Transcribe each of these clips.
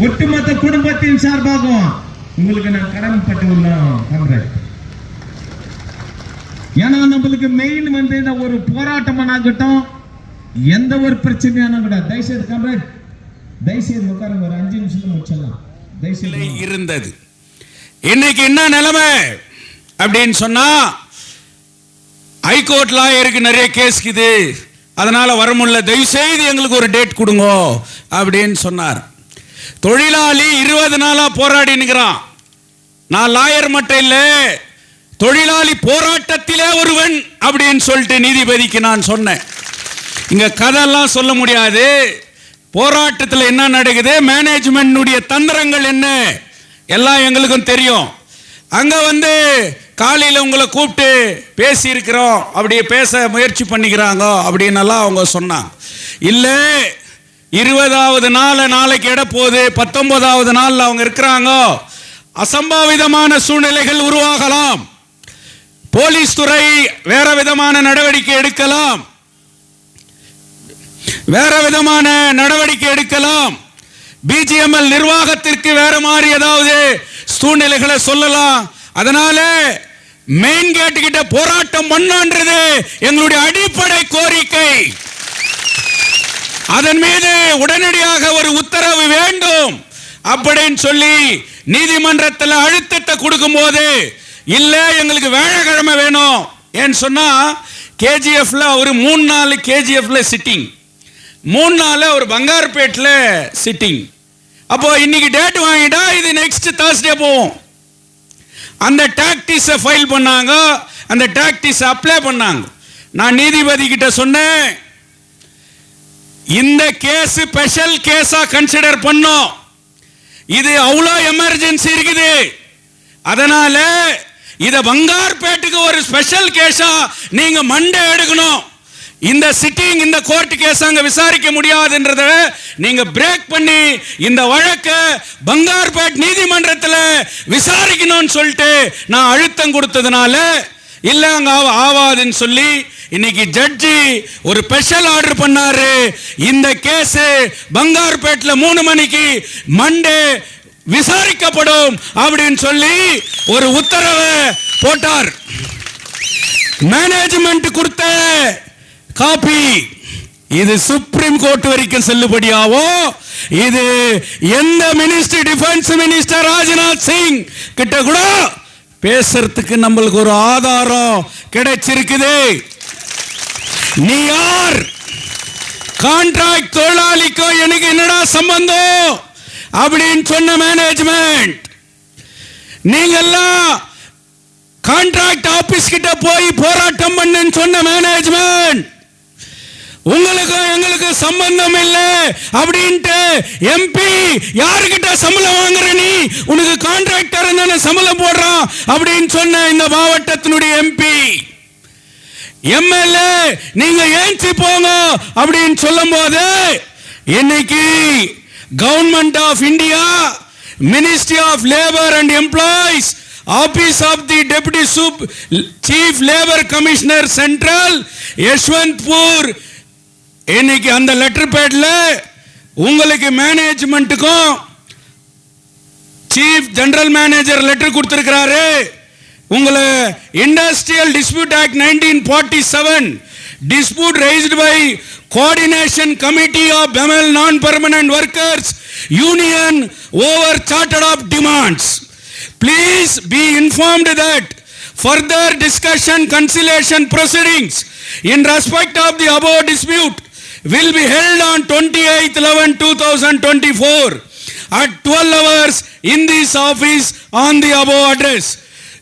ஒட்டுமொத்த குடும்பத்தின் சார்பாகவும் உங்களுக்கு நான் கடமைப்பட்டு உள்ளோம் காம்ரேட். ஏன்னா நம்மளுக்கு மெயின் வந்து இந்த ஒரு போராட்டமாகட்டும், எந்த ஒரு பிரச்சனையான கூட தயவுசெய்து காம்ரேட், தயவுசெய்து உட்காருங்க, ஒரு 5 நிமிஷத்துல முடிச்சிடலாம் தயவுசெய்து. இருந்தது இன்னைக்கு என்ன நிலைமை அப்படின்னு சொன்னா, ஹைகோர்ட் லாயருக்கு நிறைய கேஸ்க்குது, அதனால வர முடியல, தயவு செய்து எங்களுக்கு ஒரு டேட் கொடுங்க அப்படின்னு சொன்னார். தொழிலாளி 20 நாளா போராடி நிற்கிறான். நான் லாயர் மட்டும் இல்ல, தொழிலாளி போராட்டத்திலே ஒருவன் அப்படின்னு சொல்லிட்டு நீதிபதிக்கு நான் சொன்னேன். இங்க கதெல்லாம் சொல்ல முடியாது, போராட்டத்தில் என்ன நடக்குது, மேனேஜ்மெண்ட் தந்திரங்கள் என்ன எல்லாம் எங்களுக்கும் தெரியும். அங்க வந்து காலையில் உங்களை கூப்பிட்டு பேசி இருக்கிறோம், அப்படியே பேச முயற்சி பண்ணிக்கிறாங்க அப்படின்னு எல்லாம் அவங்க சொன்னாங்க. இல்லை 20வது நாள் நாளைக்கு இட போகுது, 19வது நாள் அவங்க இருக்கிறாங்க, அசம்பாவிதமான சூழ்நிலைகள் உருவாகலாம், போலீஸ் துறை வேற விதமான நடவடிக்கை எடுக்கலாம், பிஜிஎம்எல் நிர்வாகத்திற்கு வேற மாதிரி ஏதாவது சூழ்நிலைகளை சொல்லலாம். அதனால மெயின் கேட் கிட்ட போராட்டம் பண்ணான்றது எங்களுடைய அடிப்படை கோரிக்கை. அதன் மீது உடனடியாக ஒரு உத்தரவு வேண்டும் அப்படின்னு சொல்லி நீதிமன்றத்தில் அழுத்தத்தை கொடுக்கும் போது, இல்ல எங்களுக்கு வேலைக்கிழமை வேணும் ஏன்னு சொன்னா, கேஜிஎஃப்ல ஒரு 3 நாள் கேஜிஎஃப்ல சிட்டிங், 3 நாள் ஒரு பங்கார்பேட்ல சிட்டிங். அப்போ இன்னைக்கு டேட் வாங்கிட்டா இது நெக்ஸ்ட் Thursday போவோம். அந்த டாக்டிஸை ஃபைல் பண்ணாங்க, அந்த டாக்டிஸை அப்ளை பண்ணாங்க. நான் நீதிபதி கிட்ட சொன்னேன், இந்த கேஸ் ஸ்பெஷல் கேஸா கன்சிடர் பண்ணோம், இது அவ்வளோ எமர்ஜென்சி இருக்குது, அதனால இத பங்கார்பேட்டுக்கு ஒரு ஸ்பெஷல் கேஸா நீங்க மண்டே எடுக்கணும். இந்த சிட்டிங், இந்த கோர்ட் கேஸ் அங்க விசாரிக்க முடியாதுன்றத நீங்க பிரேக் பண்ணி இந்த வழக்கை பங்கார்பேட் நீதிமன்றத்தில் விசாரிக்கணும்னு சொல்லிட்டு நான் அழுத்தம் கொடுத்ததுனால, இல்ல அங்க ஆவாதுன்னு சொல்லி இன்னைக்கு ஜட்ஜி ஒரு ஸ்பெஷல் ஆர்டர் பண்ணாரு. இந்த கேஸ் பங்கார்பேட்ல 3 மணிக்கு மண்டே விசாரிக்கப்படும் அப்படின்னு சொல்லி ஒரு உத்தரவை போட்டார். மேனேஜ்மெண்ட் கொடுத்த காப்பி இது சுப்ரீம் கோர்ட் வரைக்கும் செல்லுபடியாவோ, இது எந்த minister, defence minister Rajnath Singh கிட்ட கூட பேசுறதுக்கு நம்மளுக்கு ஒரு ஆதாரம் கிடைச்சிருக்குது. நீ யார், கான்ட்ராக்ட் தொழிலாளிக்கோ எனக்கு என்னடா சம்பந்தம் அப்படின்னு சொன்ன மேனேஜ்மெண்ட், நீங்க எல்லாம் கான்ட்ராக்ட் ஆபீஸ் கிட்ட போய் போராட்டம் பண்ணுன்னு சொன்ன மேனேஜ்மெண்ட், உங்களுக்கும் எங்களுக்கு சம்பந்தம் இல்லை அப்படின்ட்டு எம்பி யாருக்கிட்ட சம்பளம் வாங்குற, நீ உனக்கு கான்ட்ராக்டர் தானே சம்பளம் போடுறான் அப்படின்னு சொன்ன இந்த மாவட்டத்தினுடைய எம்பி, எம்எல்ஏ நீங்க ஏஞ்சி போங்க அப்படின்னு சொல்லும் போது, இன்னைக்கு government of India, ministry of labour and employees, office of the deputy chief labour commissioner central Yeshwanthpur, இன்னைக்கு அந்த லெட்டர் பேட்ல உங்களுக்கு மேனேஜ்மெண்ட்டுக்கும் சீஃப் ஜெனரல் மேனேஜர் லெட்டர் கொடுத்திருக்கிறாரு. உங்களை industrial dispute act 1947 dispute raised by coordination committee of BML non-permanent workers union over chartered of demands. Please be informed that further discussion conciliation proceedings in respect of the above dispute will be held on 28/11/2024 at 12 hours in this office on the above address.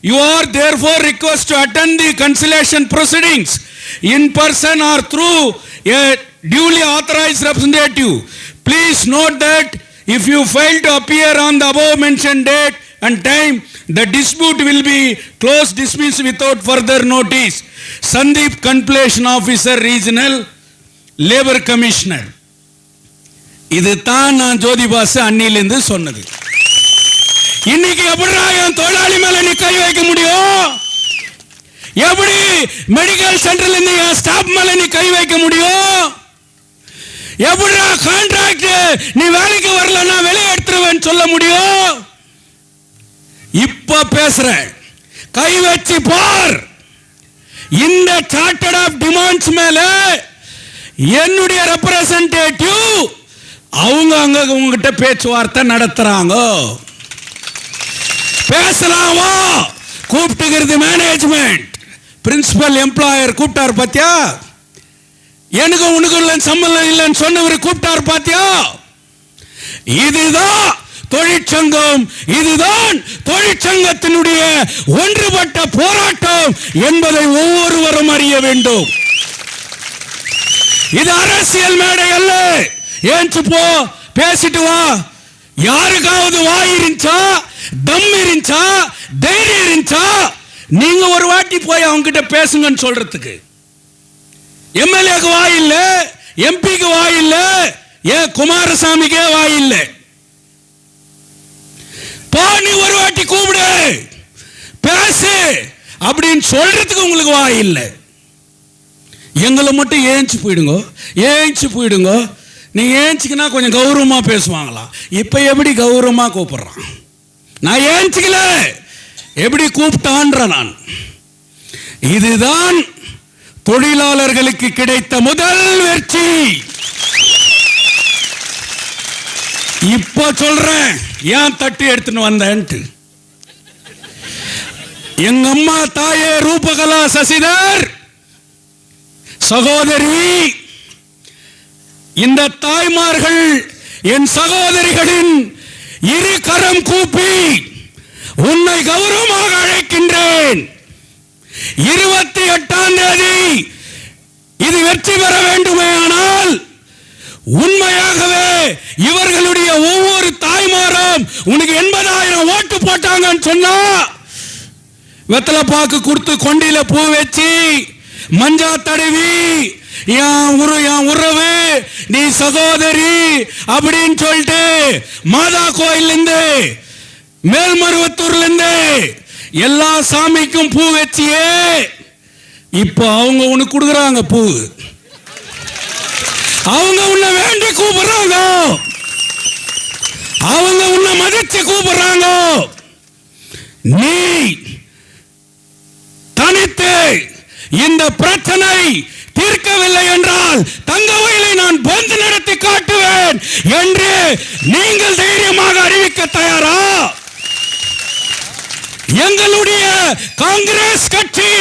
You are therefore requested to attend the conciliation proceedings in person or through a duly authorized representative. Please note that if you fail to appear on the above mentioned date and time, the dispute will be closed, dismissed without further notice. Sandeep Completion Officer, Regional Labor Commissioner. இது தான் நான் ஜோதிபாசு அன்னிலிருந்து சொன்னது. இன்னைக்கு எப்படி என் தொழிலாளி மேல நீ கை வைக்க முடியும்? எப்படி மெடிக்கல் சென்டர்ல இருந்து என் ஸ்டாஃப் மேல நீ கை வைக்க முடியும்? எப்படி கான்ட்ராக்ட் நீ வேலைக்கு வரலன்னா வெளியே எடுத்துருவ? சொல்ல முடியும்? இப்ப பேசுறேன், கை வச்சு பார். இந்த சார்ட்டர்ட் ஆஃப் டிமாண்ட்ஸ் மேல என்னுடைய ரெப்ரசன்டேட்டிவ் அவங்க அங்க உங்ககிட்ட பேச்சுவார்த்தை நடத்துறாங்க. பேசலாமா? கூப்பிட்டுக்கிறது மேனேஜ்மெண்ட், பிரின்சிபல் எம்ப்ளாயர் கூப்பிட்டார் பாத்தியா? எனக்கு உனக்கு சம்பளம் இல்லைன்னு சொன்னவர் கூப்பிட்டார் பாத்தியா? இதுதான் தொழிற்சங்கம், இதுதான் தொழிற்சங்கத்தினுடைய ஒன்றுபட்ட போராட்டம் என்பதை ஒவ்வொருவரும் அறிய வேண்டும். இது அரசியல் மேடை அல்ல. ஏன்ச்சு போ, பேசிட்டு வா. யாருக்காவது வாய் இருந்துச்சா, தம் இருந்துச்சா, தைரியம் இருந்துச்சா, நீங்க ஒரு வாட்டி போய் அவங்க கிட்ட பேசுங்கன்னு சொல்றதுக்கு. எம்எல்ஏக்கு வாய் இல்ல, எம்பிக்கு வாய் இல்ல, ஏன் குமாரசாமிக்கே வாய் இல்ல. போ, நீ ஒரு வாட்டி கூப்பிடு, பேசு அப்படின்னு சொல்றதுக்கு உங்களுக்கு வாய் இல்லை. எங்களை மட்டும் ஏஞ்சி போயிடுங்க, ஏஞ்சி போயிடுங்க. நீங்க ஏஞ்சிக்கினா கொஞ்சம் கௌரவமா பேசுவாங்களா? இப்ப எப்படி கௌரவமா கூப்பிடுறான்? நான் ஏஞ்சிக்கல, எப்படி கூப்பிட்டான்ற நான். இதுதான் தொழிலாளர்களுக்கு கிடைத்த முதல் வெற்றி. இப்ப சொல்றேன் ஏன் தட்டி எடுத்துன்னு வந்தேன்ட்டு. எங்க அம்மா தாயே ரூபகலா சசிதர் சகோதரி, இந்த தாய்மார்கள் என் சகோதரிகளின் இரு கரம் கூப்பி உன்னை கௌரவமாக அழைக்கின்றேன். 28ஆம் தேதி இது வெற்றி பெற வேண்டுமே, ஆனால் உண்மையாகவே இவர்களுடைய ஒவ்வொரு தாய்மாரும் உனக்கு 80,000 ஓட்டு போட்டாங்கன்னு சொன்னா, வெத்தலை பாக்கு கொடுத்து கொண்டில பூ வச்சு மஞ்சா தடவி என் உறவு நீ சகோதரி அப்படின்னு சொல்லிட்டு மாதா கோயில் இருந்து மேல்மருவத்தூர்ல இருந்து எல்லா சாமிக்கும் பூ வச்சியே இப்ப அவங்க உனக்கு கொடுக்குறாங்க பூ. அவங்க உன்னை வேண்டி கூப்பிடுறாங்க, அவங்க உன்னை மதிச்சு கூப்பிடுறாங்க. நீ தனித்து இந்த பிரச்சனை தீர்க்கவில்லை என்றால் தங்கவயலை நான் பந்து நடத்தி காட்டுவேன் என்று நீங்கள் தைரியமாக அறிவிக்க தயாரா? எங்களுடைய காங்கிரஸ் கட்சி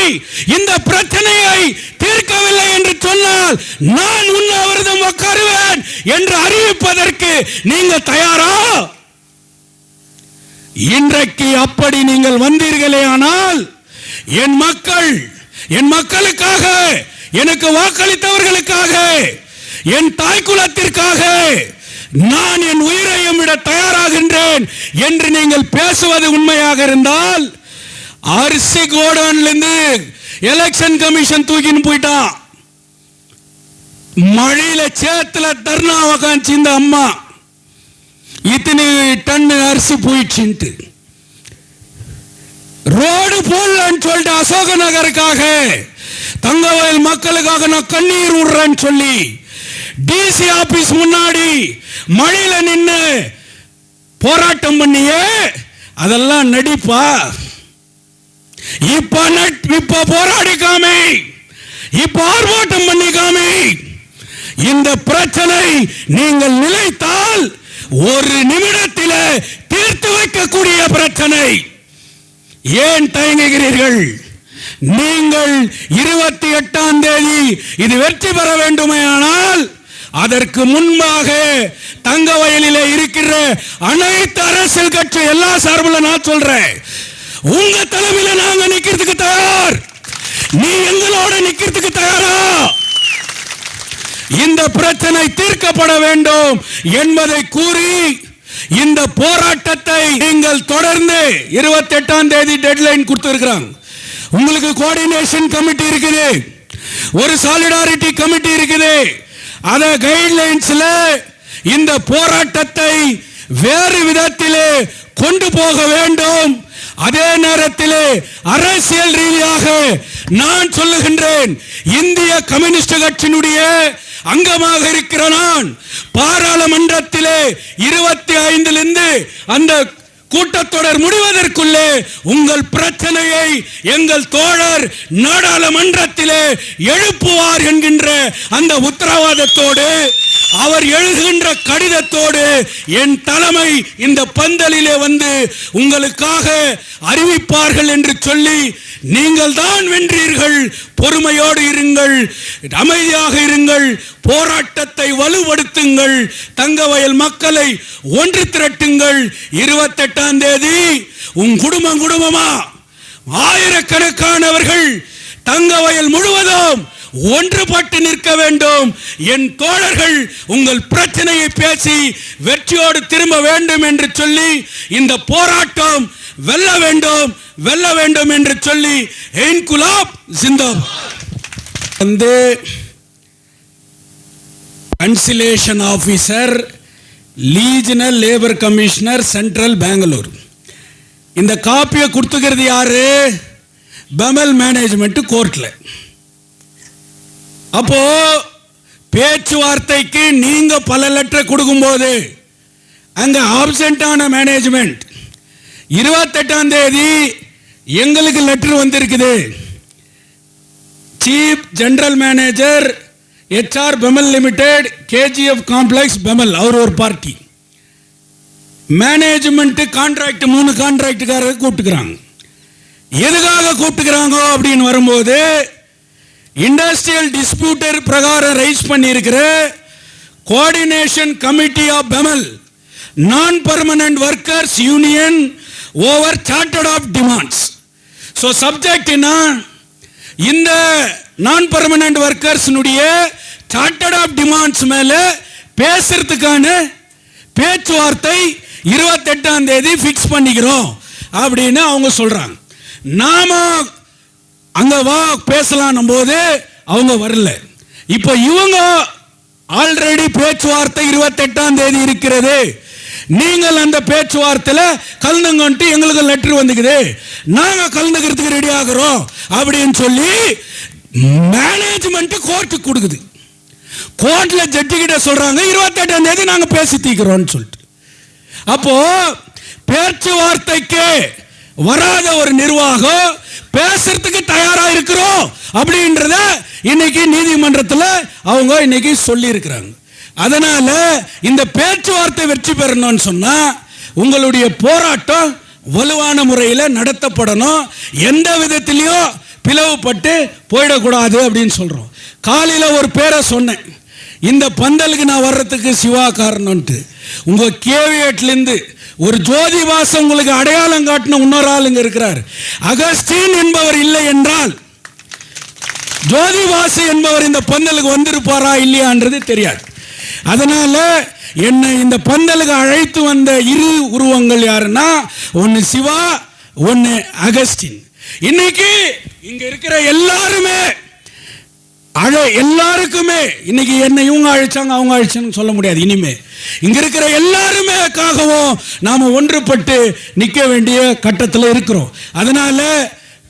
இந்த பிரச்சனையை தீர்க்கவில்லை என்று சொன்னால் நான் உண்ணாவிரதம் உட்காருவேன் என்று அறிவிப்பதற்கு நீங்கள் தயாரா? இன்றைக்கு அப்படி நீங்கள் வந்தீர்களே, ஆனால் என் மக்களுக்காக, எனக்கு வாக்களித்தவர்களுக்காக, என் தாய் குலத்திற்காக நான் என் உயிரையும் விட தயாராகின்றேன் என்று நீங்கள் பேசுவது உண்மையாக இருந்தால், அரிசி கோடன்ல இருந்து எலெக்ஷன் கமிஷன் தூக்கின்னு போயிட்டான். மழையில சேத்துல தர்ணா உக்காந்துச்சு இந்த அம்மா, இத்தனை டன் அரிசி போயிடுச்சுன்ட்டு. ரோடு போடலன்னு சொல்லிட்டு அசோக நகருக்காக, தங்கவயல் மக்களுக்காக நான் கண்ணீர் விடுறேன்னு சொல்லி டிசி ஆபீஸ் முன்னாடி மழையில நின்று போராட்டம் பண்ணியே, அதெல்லாம் நடிப்பா? இப்ப போராடி காமி, இப்ப ஆர்ப்பாட்டம் பண்ணி காமி. இந்த பிரச்சனை நீங்கள் நிலைத்தால் ஒரு நிமிடத்தில் தீர்த்து வைக்கக்கூடிய பிரச்சனை. ஏன் தயங்குகிறீர்கள்? நீங்கள் 28ஆம் தேதி இது வெற்றி பெற வேண்டுமானால் அதற்கு முன்பாக தங்கவயலிலே இருக்கிற அனைத்து அரசியல் கட்சி எல்லா சார்பில் நான் சொல்றேன், உங்க தலைமையில நாங்க நிக்கிறதுக்கு தயார். நீ எங்களோட நிக்கிறதுக்கு தயாரா? இந்த பிரச்சனை தீர்க்கப்பட வேண்டும் என்பதை கூறி இந்த போராட்டத்தை நீங்கள் தொடர்ந்து 28ஆம் தேதி டெட்லைன் கொடுத்திருக்கிறாங்க. உங்களுக்கு கோஆர்டினேஷன் கமிட்டி இருக்குது, ஒரு சாலிடாரிட்டி கமிட்டி இருக்குது. அத கைட்லைன்ஸ்ல இந்த போராட்டத்தை வேறு விதத்திலே கொண்டு போக வேண்டும். அதே நேரத்தில் அரசியல் ரீதியாக நான் சொல்லுகின்றேன், இந்திய கம்யூனிஸ்ட் கட்சியினுடைய அங்கமாக இருக்கிற நான் பாராளுமன்றத்திலே 25 அந்த கூட்டத்தொடர் முடிவதற்குள்ளே உங்கள் பிரச்சனையை எங்கள் தோழர் நாடாளுமன்றத்திலே எழுப்புவார் என்கின்ற அந்த உத்தரவாதத்தோடு, அவர் எழுதுகின்ற கடிதத்தோடு என் தலைமை இந்த பந்தலிலே வந்து உங்களுக்காக அறிவிப்பார்கள் என்று சொல்லி, நீங்கள் தான் வென்றீர்கள், பொறுமையோடு இருங்கள், அமைதியாக இருங்கள், போராட்டத்தை வலுப்படுத்துங்கள், தங்கவயல் மக்களை ஒன்று திரட்டுங்கள். 28ஆம் தேதி உன் குடும்பமா ஆயிரக்கணக்கானவர்கள் தங்கவயல் முழுவதும் ஒன்றுபட்டு நிற்க வேண்டும். என் தோழர்கள் உங்கள் பிரச்சனையை பேசி வெற்றியோடு திரும்ப வேண்டும் என்று சொல்லி, இந்த போராட்டம் வெல்ல வேண்டும் என்று சொல்லி இன்குலாப் ஜிந்தாபாத். வந்து conciliation officer, regional labour commissioner, central Bangalore. இந்த காப்பியை கொடுத்துக்கிறது யாரு? பெமல் மேனேஜ்மெண்ட் கோர்ட்ல. அப்போ பேச்சுவார்த்தைக்கு நீங்க பல லெட்டர் கொடுக்கும்போது அங்க ஆப்சென்ட் ஆன மேனேஜ்மெண்ட் 28ஆம் தேதி எங்களுக்கு லெட்டர் வந்திருக்குது. Chief general manager HR BEML limited, KGF complex BEML, அவர் ஒரு பார்ட்டி. மேனேஜ்மெண்ட் கான்ட்ராக்ட் 3 கான்ட்ராக்டுக்காரர் கூப்பிட்டுக்கிறாங்க. எதுக்காக கூப்பிட்டுக்கிறாங்க அப்படின்னு வரும்போது, இண்டஸ்ட்ரியல் டிஸ்பியூட்டர் பிரகாரம் ரைஸ் பண்ணியிருக்கிற coordination committee of BEML non permanent workers union over chartered of demands. So subject என்ன? இந்த நான் பர்மனன்ட் ஒர்க்கர்ஸ்னுடைய சார்ட்டர்ட் ஆஃப் டிமாண்ட்ஸ் மேல பேசுறதுக்கான பேச்சுவார்த்தை 28ஆம் தேதி ஃபிக்ஸ் பண்ணிக்கிறோம் அப்படின்னு அவங்க சொல்றாங்க. நாம அங்க வா பேசலாம் போது அவங்க வரல. இப்போ இவங்க ஆல்ரெடி பேச்சுவார்த்தை 28ஆம் தேதி இருக்கிறது, நீங்கள் அந்த பேச்சுவார்த்தையில் கலந்துங்கன்ட்டு எங்களுக்கு லெட்டர் வந்துக்குது, நாங்க கலந்துக்கிறதுக்கு ரெடி ஆகிறோம் அப்படின்னு சொல்லி மேனேஜ்மெண்ட் கோர்ட்டுக்கு கொடுக்குது. கோர்ட்ல ஜட்ஜி கிட்ட சொல்றாங்க 28ஆம் தேதி நாங்க பேசி தீக்கிறோம்னு சொல்லிட்டு. அப்போ பேச்சுவார்த்தைக்கு வராத ஒரு நிர்வாகம் பேசுறதுக்கு தயாரா இருக்கிறோம் அப்படின்றத இன்னைக்கு நீதிமன்றத்தில் அவங்க இன்னைக்கு சொல்லி இருக்கிறாங்க. அதனால இந்த பேச்சுவார்த்தை வெற்றி பெறணும்னு சொன்னா உங்களுடைய போராட்டம் வலுவான முறையில் நடத்தப்படணும். எந்த விதத்திலையும் பிளவுபட்டு போயிடக்கூடாது அப்படின்னு சொல்றோம். காலையில ஒரு பேரை சொன்னேன், இந்த பந்தலுக்கு நான் வர்றதுக்கு சிவா காரணம்ட்டு. உங்க கேவியட்லேருந்து ஒரு ஜோதி வாசம் உங்களுக்கு அடையாளம் காட்டின இன்னொரு ஆளுங்க இருக்கிறார். அகஸ்டின் என்பவர் இல்லை என்றால் ஜோதி வாசு என்பவர் இந்த பந்தலுக்கு வந்திருப்பாரா இல்லையான்றது தெரியாது. அதனால என்னை இந்த பந்தலுக்கு அழைத்து வந்த 2 உருவங்கள் யாருன்னா, ஒன்னு சிவா, ஒன்னு அகஸ்டின். இன்னைக்கு இங்க இருக்கிற எல்லாருக்குமே இன்னைக்கு என்ன இவங்க அழைச்சாங்க அவங்க அழைச்சாங்கன்னு சொல்ல முடியாது. இனிமே இங்க இருக்கிற எல்லாருமேக்காகவும் நாம ஒன்றுபட்டு நிக்க வேண்டிய கட்டத்தில் இருக்கிறோம். அதனால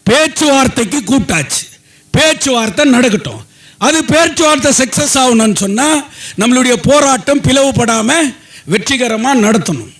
பேச்சுவார்த்தைக்கு கூப்பிட்டாச்சு, பேச்சுவார்த்தை நடக்கட்டும். அது பேச்சுவார்த்தை சக்சஸ் ஆகணும்னு சொன்னா நம்மளுடைய போராட்டம் பிளவுபடாம வெற்றிகரமா நடத்தணும்.